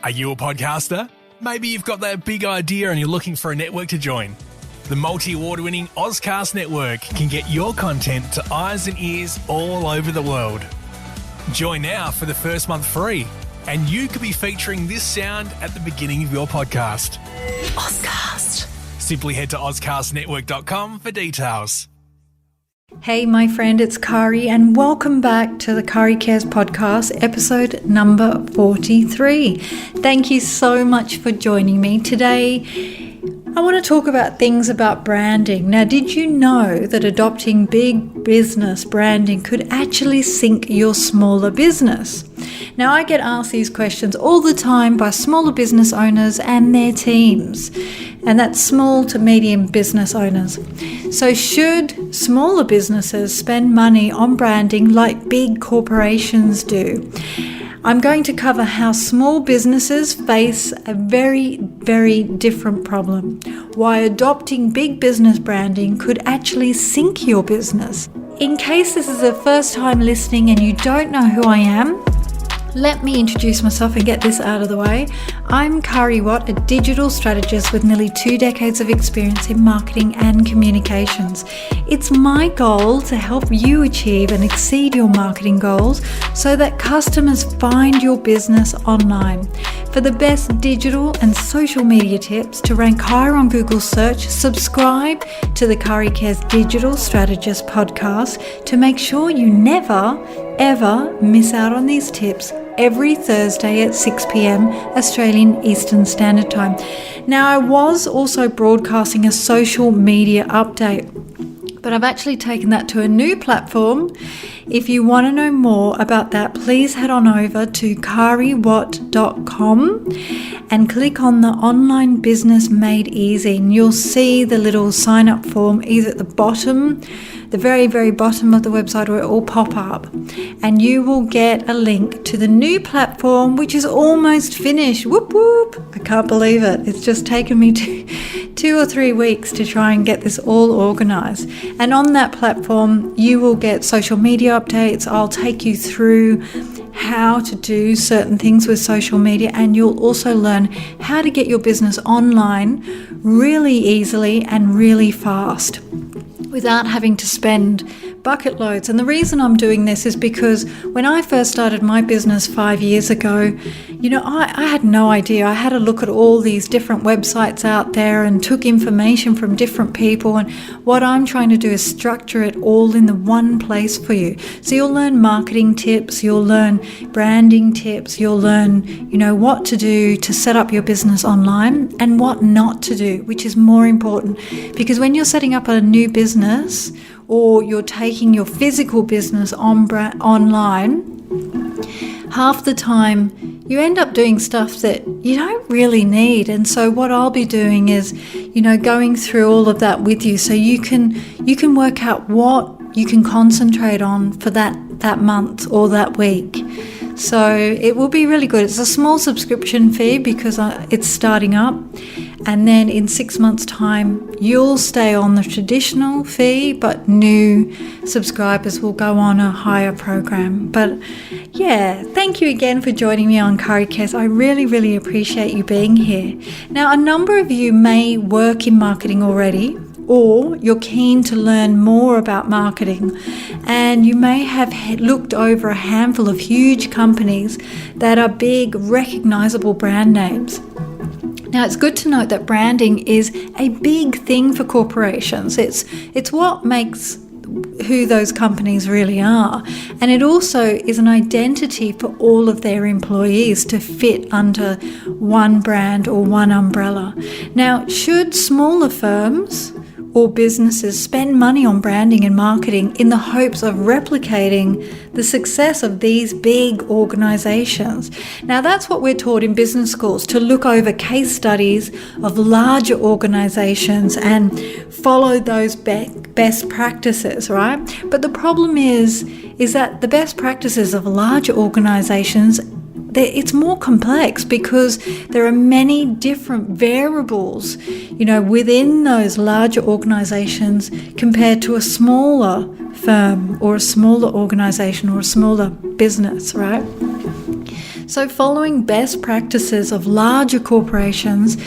Are you a podcaster? Maybe you've got that big idea and you're looking for a network to join. The multi-award-winning Ozcast Network can get your content to eyes and ears all over the world. Join now for the first month free, and you could be featuring this sound at the beginning of your podcast. Ozcast. Simply head to ozcastnetwork.com for details. Hey, my friend, it's Kari, and welcome back to the Kari Cares podcast, episode number 43. Thank you so much for joining me today. I want to talk about things about branding. Now, did you know that adopting big business branding could actually sink your smaller business? Now, I get asked these questions all the time by smaller business owners and their teams, and that's small to medium business owners. So should smaller businesses spend money on branding like big corporations do? I'm going to cover how small businesses face a very, very different problem. Why adopting big business branding could actually sink your business. In case this is the first time listening and you don't know who I am, let me introduce myself and get this out of the way. I'm Caria Watt, a digital strategist with nearly 2 decades of experience in marketing and communications. It's my goal to help you achieve and exceed your marketing goals so that customers find your business online. For the best digital and social media tips to rank higher on Google search, subscribe to the Caria Cares Digital Strategist podcast to make sure you never, ever miss out on these tips every Thursday at 6 p.m. Australian Eastern Standard Time. Now, I was also broadcasting a social media update, but I've actually taken that to a new platform. If you want to know more about that, please head on over to cariawatt.com and click on the Online Business Made Easy, and you'll see the little sign up form either at the bottom, the very, very bottom of the website, or it will pop up, and you will get a link to the new platform, which is almost finished. Whoop whoop! I can't believe it. It's just taken me 2 or 3 weeks to try and get this all organized. And on that platform, you will get social media updates. I'll take you through how to do certain things with social media, and you'll also learn how to get your business online really easily and really fast without having to spend bucket loads. And the reason I'm doing this is because when I first started my business 5 years ago, I had no idea. I had to look at all these different websites out there and took information from different people. And what I'm trying to do is structure it all in the one place for you. So you'll learn marketing tips, you'll learn branding tips, you'll learn, what to do to set up your business online and what not to do, which is more important. Because when you're setting up a new business, or you're taking your physical business online, half the time you end up doing stuff that you don't really need. And so what I'll be doing is, going through all of that with you so you can work out what you can concentrate on for that month or that week. So it will be really good. It's a small subscription fee because it's starting up. And then in 6 months' time, you'll stay on the traditional fee, but new subscribers will go on a higher program. But yeah, thank you again for joining me on Caria Cares. I really, really appreciate you being here. Now, a number of you may work in marketing already, or you're keen to learn more about marketing, and you may have looked over a handful of huge companies that are big, recognizable brand names. Now, it's good to note that branding is a big thing for corporations. It's what makes who those companies really are. And it also is an identity for all of their employees to fit under one brand or one umbrella. Now, should smaller firms or businesses spend money on branding and marketing in the hopes of replicating the success of these big organizations? Now, that's what we're taught in business schools, to look over case studies of larger organizations and follow those best practices, right? But the problem is that the best practices of larger organizations, it's more complex because there are many different variables, within those larger organizations compared to a smaller firm or a smaller organization or a smaller business, right? So following best practices of larger corporations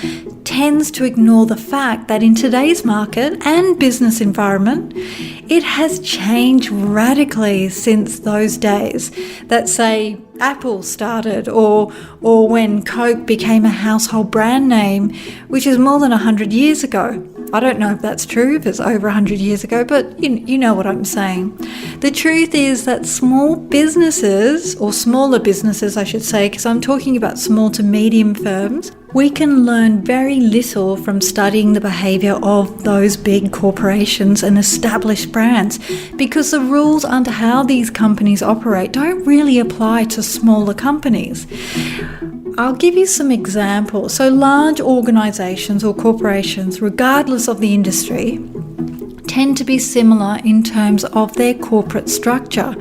tends to ignore the fact that in today's market and business environment, it has changed radically since those days that, say, Apple started or when Coke became a household brand name, which is more than 100 years ago. I don't know if that's true, if it's over 100 years ago, but you know what I'm saying. The truth is that small businesses, or smaller businesses I should say, because I'm talking about small to medium firms, we can learn very little from studying the behaviour of those big corporations and established brands, because the rules under how these companies operate don't really apply to smaller companies. I'll give you some examples. So large organisations or corporations, regardless of the industry, tend to be similar in terms of their corporate structure.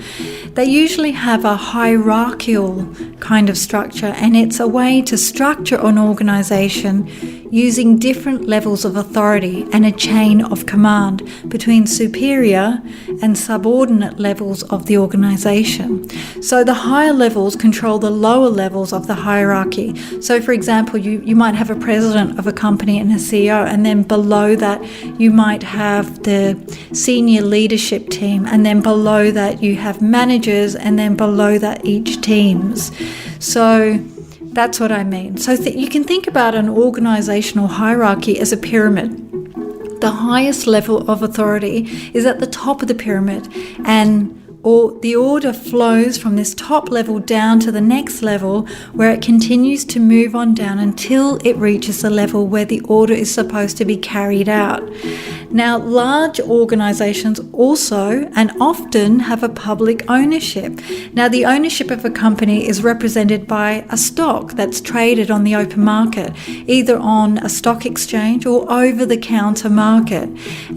They usually have a hierarchical kind of structure, and it's a way to structure an organisation using different levels of authority and a chain of command between superior and subordinate levels of the organisation. So the higher levels control the lower levels of the hierarchy. So for example, you might have a president of a company and a CEO, and then below that you might have the senior leadership team, and then below that you have managers, and then below that each teams. So that's what I mean. So you can think about an organisational hierarchy as a pyramid. The highest level of authority is at the top of the pyramid, and the order flows from this top level down to the next level, where it continues to move on down until it reaches the level where the order is supposed to be carried out. Now, large organisations also and often have a public ownership. Now, the ownership of a company is represented by a stock that's traded on the open market, either on a stock exchange or over-the-counter market.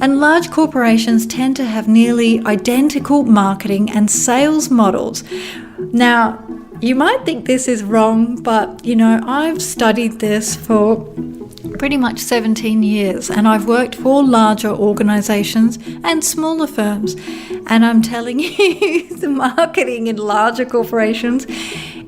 And large corporations tend to have nearly identical marketing and sales models. Now, you might think this is wrong, but, I've studied this for pretty much 17 years, and I've worked for larger organisations and smaller firms, and I'm telling you, the marketing in larger corporations,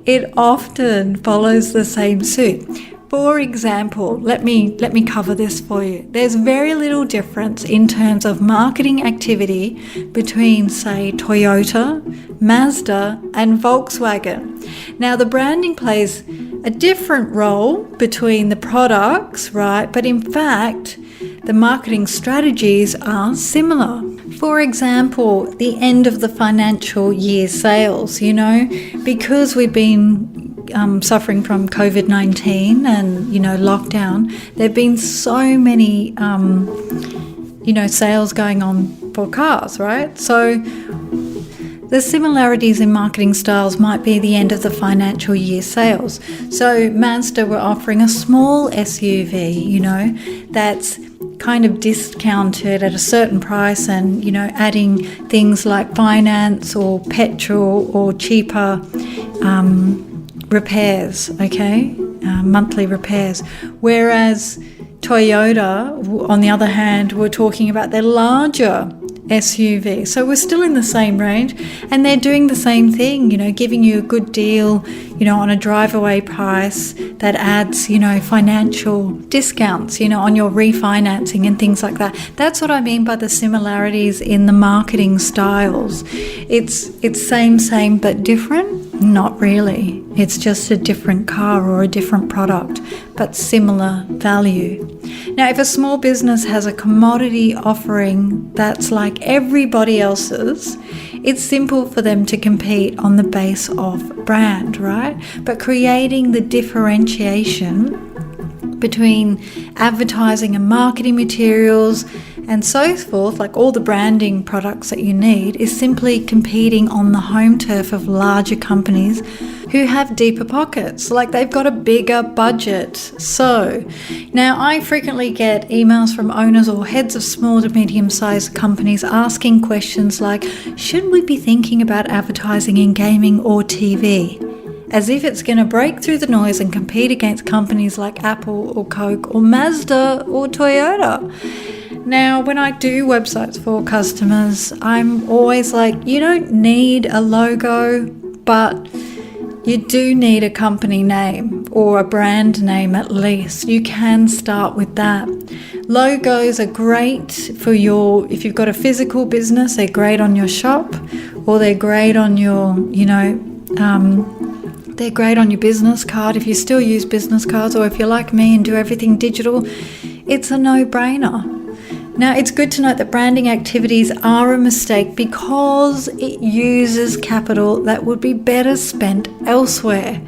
it often follows the same suit. For example, let me cover this for you. There's very little difference in terms of marketing activity between, say, Toyota, Mazda, and Volkswagen. Now, the branding plays a different role between the products, right? But in fact, the marketing strategies are similar. For example, the end of the financial year sales, because we've been suffering from COVID-19 and, lockdown, there have been so many, sales going on for cars, right? So the similarities in marketing styles might be the end of the financial year sales. So Mazda were offering a small SUV, that's kind of discounted at a certain price, and, adding things like finance or petrol or cheaper repairs, monthly repairs. Whereas Toyota, on the other hand, were talking about their larger SUV. So we're still in the same range, and they're doing the same thing, giving you a good deal, on a drive-away price that adds, financial discounts, on your refinancing and things like that. That's what I mean by the similarities in the marketing styles. It's same, but different? Not really. It's just a different car or a different product, but similar value. Now, if a small business has a commodity offering that's like everybody else's, it's simple for them to compete on the base of brand, right? But creating the differentiation between advertising and marketing materials and so forth, like all the branding products that you need, is simply competing on the home turf of larger companies who have deeper pockets, like they've got a bigger budget. So now I frequently get emails from owners or heads of small to medium-sized companies asking questions like, should we be thinking about advertising in gaming or TV? As if it's going to break through the noise and compete against companies like Apple or Coke or Mazda or Toyota. Now, when I do websites for customers, I'm always like, you don't need a logo, but you do need a company name or a brand name at least. You can start with that. Logos are great for if you've got a physical business, they're great on your shop, or they're great on your, they're great on your business card if you still use business cards, or if you're like me and do everything digital, it's a no-brainer. Now, it's good to note that branding activities are a mistake because it uses capital that would be better spent elsewhere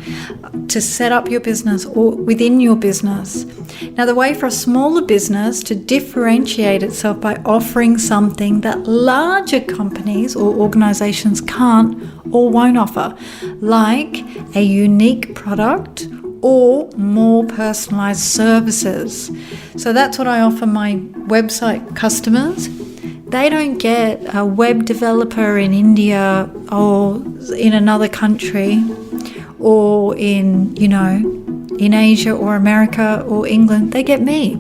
to set up your business or within your business. Now, the way for a smaller business to differentiate itself by offering something that larger companies or organizations can't or won't offer, like a unique product or more personalized services. So that's what I offer my website customers. They don't get a web developer in India or in another country or in Asia or America or England. They get me.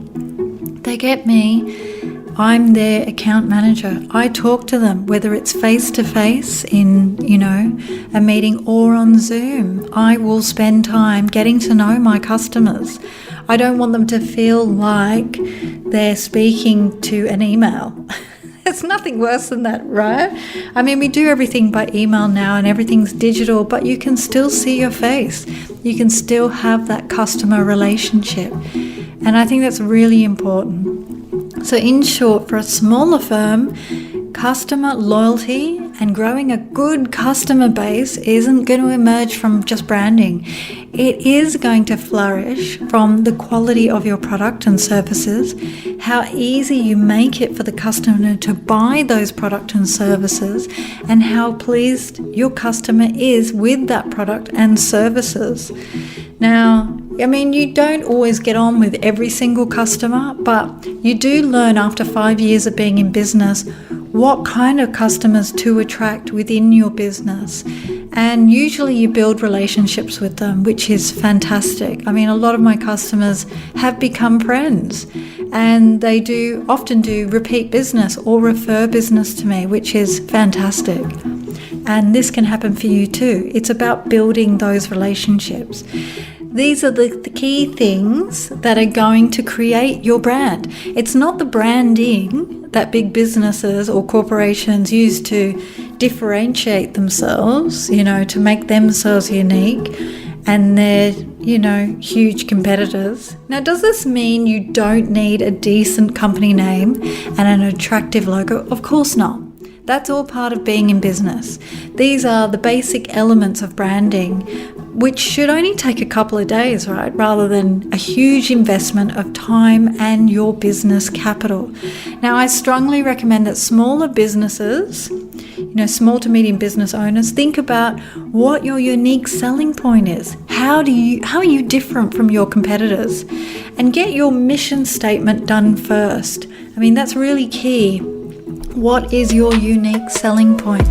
I'm their account manager. I talk to them, whether it's face-to-face in, a meeting or on Zoom. I will spend time getting to know my customers. I don't want them to feel like they're speaking to an email. There's nothing worse than that, right? I mean, we do everything by email now and everything's digital, but you can still see your face. You can still have that customer relationship. And I think that's really important. So in short, for a smaller firm, customer loyalty and growing a good customer base isn't going to emerge from just branding. It is going to flourish from the quality of your product and services, how easy you make it for the customer to buy those products and services, and how pleased your customer is with that product and services. Now, I mean, you don't always get on with every single customer, but you do learn after 5 years of being in business what kind of customers to attract within your business. And usually you build relationships with them, which is fantastic. I mean, a lot of my customers have become friends, and they often do repeat business or refer business to me, which is fantastic. And this can happen for you too. It's about building those relationships. These are the key things that are going to create your brand. It's not the branding that big businesses or corporations use to differentiate themselves, to make themselves unique, and they're, huge competitors. Now, does this mean you don't need a decent company name and an attractive logo? Of course not. That's all part of being in business. These are the basic elements of branding, which should only take a couple of days, right? Rather than a huge investment of time and your business capital. Now, I strongly recommend that smaller businesses, small to medium business owners, think about what your unique selling point is. How are you different from your competitors? And get your mission statement done first. I mean, that's really key. What is your unique selling point?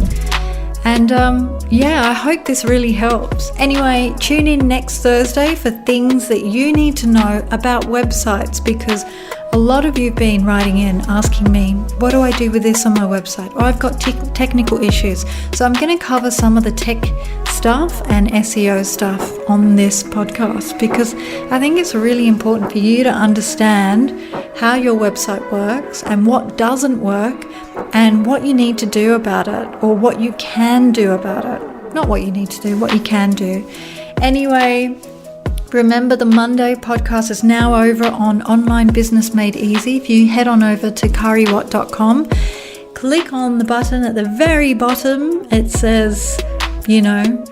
And I hope this really helps. Anyway, tune in next Thursday for things that you need to know about websites, because a lot of you have been writing in asking me, what do I do with this on my website? Or I've got technical issues. So I'm going to cover some of the tech stuff and SEO stuff on this podcast, because I think it's really important for you to understand how your website works and what doesn't work and what you need to do about it, or what you can do about it. Not what you need to do, what you can do. Anyway, remember the Monday podcast is now over on Online Business Made Easy. If you head on over to cariawatt.com, click on the button at the very bottom. It says,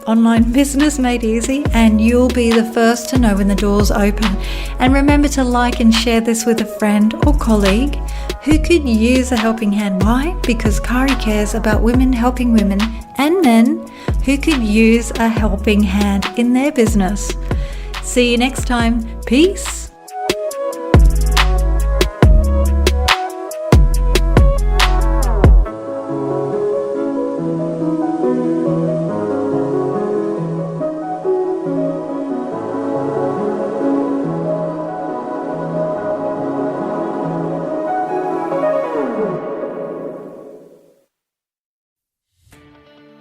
Online Business Made Easy, and you'll be the first to know when the doors open. And remember to like and share this with a friend or colleague who could use a helping hand. Why? Because Cari cares about women helping women and men who could use a helping hand in their business. See you next time. Peace.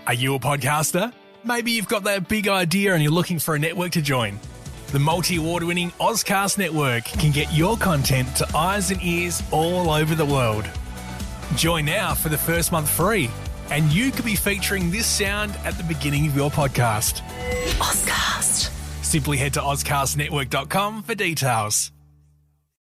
Are you a podcaster? Maybe you've got that big idea and you're looking for a network to join. The multi-award winning Ozcast Network can get your content to eyes and ears all over the world. Join now for the first month free, and you could be featuring this sound at the beginning of your podcast. Ozcast. Simply head to ozcastnetwork.com for details.